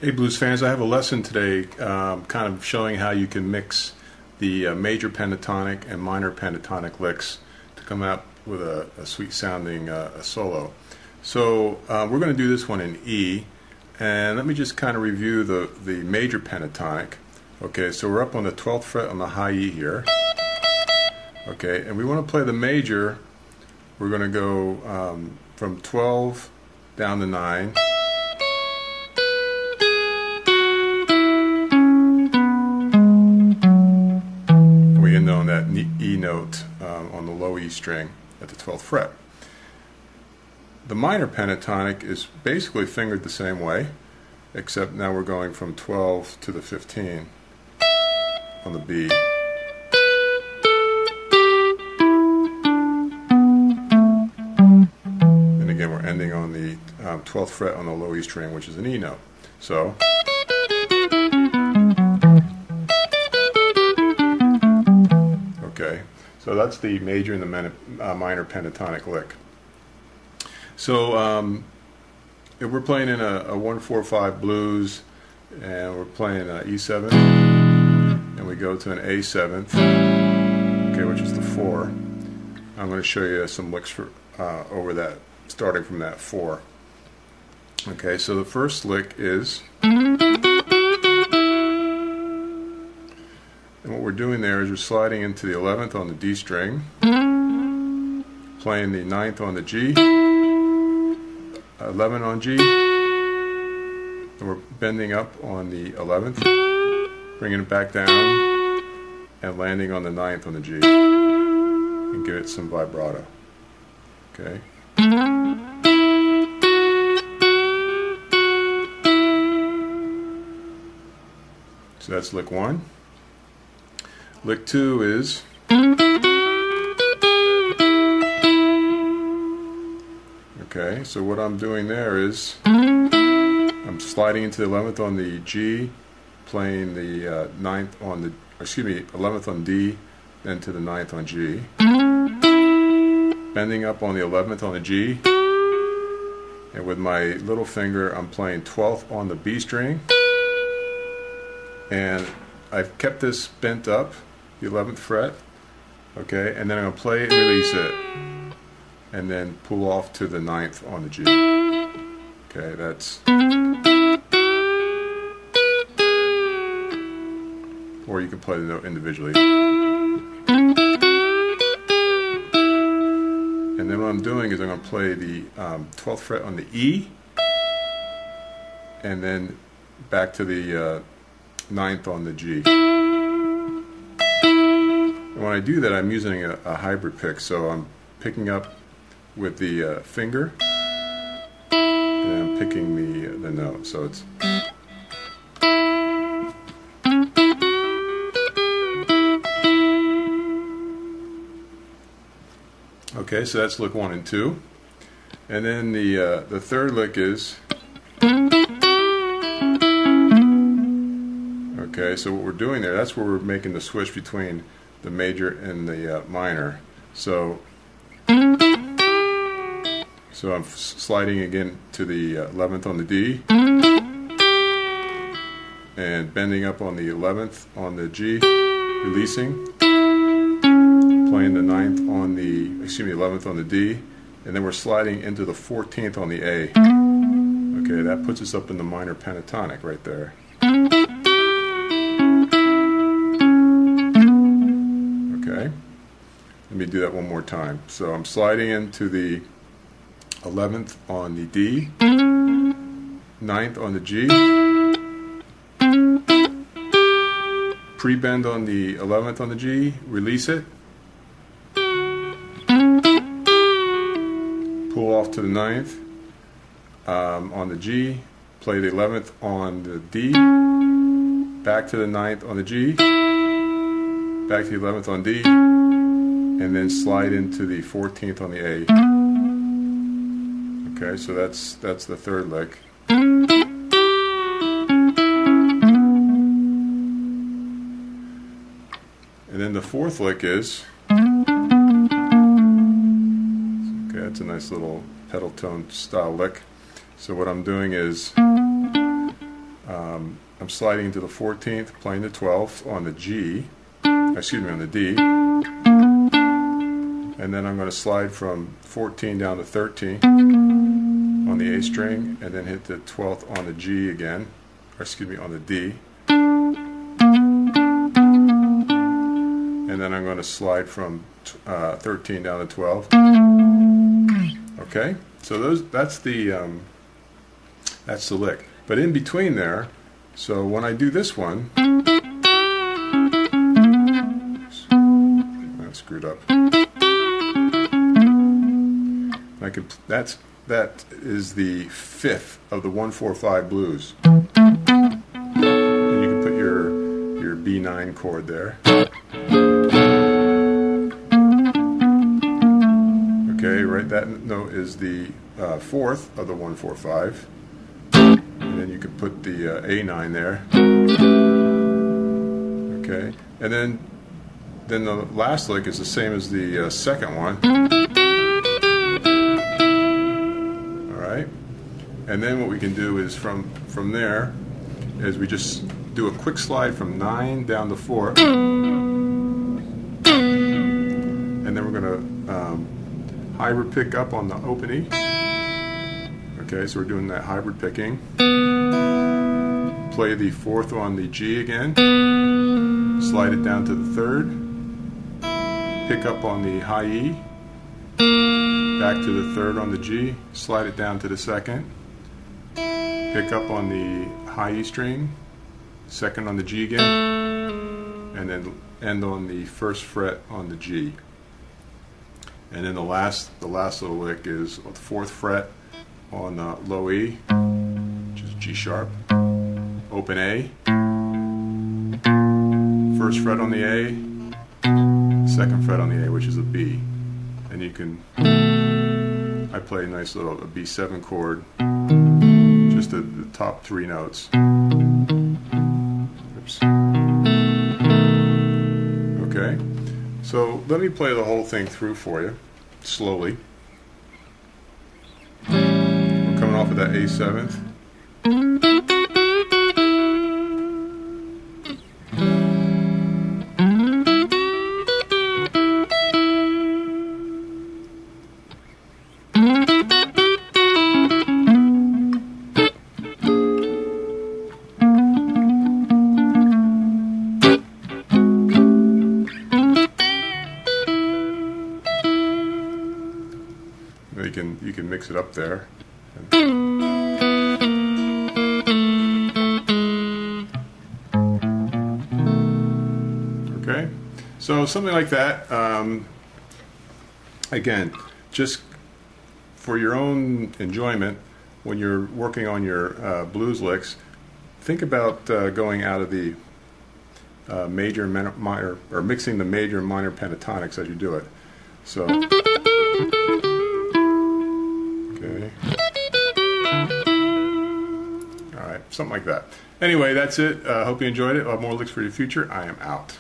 Hey blues fans, I have a lesson today kind of showing how you can mix the major pentatonic and minor pentatonic licks to come out with a sweet sounding solo. So we're going to do this one in E, and let me just kind of review the major pentatonic. Okay, so we're up on the 12th fret on the high E here. Okay, and we want to play the major. We're going to go from 12 down to 9. We end on that E note on the low E string at the 12th fret. The minor pentatonic is basically fingered the same way, except now we're going from 12 to the 15 on the B. And again, we're ending on the 12th fret on the low E string, which is an E note. So okay, so that's the major and the minor pentatonic lick. So if we're playing in a 1-4-5 blues, and we're playing E7, and we go to an A7th, okay, which is the 4. I'm going to show you some licks for over that, starting from that 4. Okay, so the first lick is, and what we're doing there is we're sliding into the 11th on the D string, playing the 9th on the G, 11 on G, and we're bending up on the 11th, bringing it back down, and landing on the 9th on the G, and give it some vibrato. Okay. So that's lick 1. Lick 2 is, okay, so what I'm doing there is I'm sliding into the 11th on the G, playing the 9th on the, 11th on D, then to the 9th on G, bending up on the 11th on the G, and with my little finger I'm playing 12th on the B string, and I've kept this bent up, the 11th fret, okay, and then I'm going to play it and release it, and then pull off to the 9th on the G. Okay, that's, or you can play the note individually. And then what I'm doing is I'm going to play the 12th fret on the E, and then back to the 9th on the G. And when I do that, I'm using a hybrid pick, so I'm picking up with the finger, and I'm picking the note. So it's, okay, so that's lick 1 and 2. And then the third lick is, okay, so what we're doing there, that's where we're making the switch between the major and the minor. So I'm sliding again to the 11th on the D, and bending up on the 11th on the G, releasing, playing the 9th on the, 11th on the D, and then we're sliding into the 14th on the A. Okay, that puts us up in the minor pentatonic right there. Okay, let me do that one more time. So I'm sliding into the 11th on the D, 9th on the G, pre-bend on the 11th on the G, release it, pull off to the 9th on the G, play the 11th on the D, back to the 9th on the G, back to the 11th on D, and then slide into the 14th on the A. Okay, so that's the third lick. And then the fourth lick is, okay, that's a nice little pedal tone style lick. So what I'm doing is I'm sliding into the 14th, playing the 12th on the G, excuse me, on the D, and then I'm going to slide from 14 down to 13 on the A string, and then hit the 12th on the G again, or excuse me, on the D, and then I'm going to slide from 13 down to 12. Okay, so that's the lick. But in between there, so when I do this one, I screwed up. That is the 5th of the 1-4-5 blues. And you can put your B9 chord there. Okay, right. That note is the 4th of the 1-4-5. And then you could put the A9 there. Okay, and then the last lick is the same as the second one. All right, and then what we can do is from there is we just do a quick slide from 9 down to 4, and then we're going to hybrid pick up on the open E. Okay, so we're doing that hybrid picking. Play the 4th on the G again, slide it down to the 3rd, pick up on the high E, back to the 3rd on the G, slide it down to the 2nd, pick up on the high E string, 2nd on the G again, and then end on the 1st fret on the G. And then the last little lick is the 4th fret on low E, which is G sharp, open A, 1st fret on the A, 2nd fret on the A, which is a B. And you can, I play a nice little B7 chord, just the top 3 notes. Oops. Okay, so let me play the whole thing through for you, slowly. We're coming off of that A7th. You can mix it up there. Okay, so something like that. Again, just for your own enjoyment, when you're working on your blues licks, think about going out of the major and minor, or mixing the major and minor pentatonics as you do it. So. Okay. All right, something like that. Anyway, that's it. Hope you enjoyed it. I'll have more licks for your future. I am out.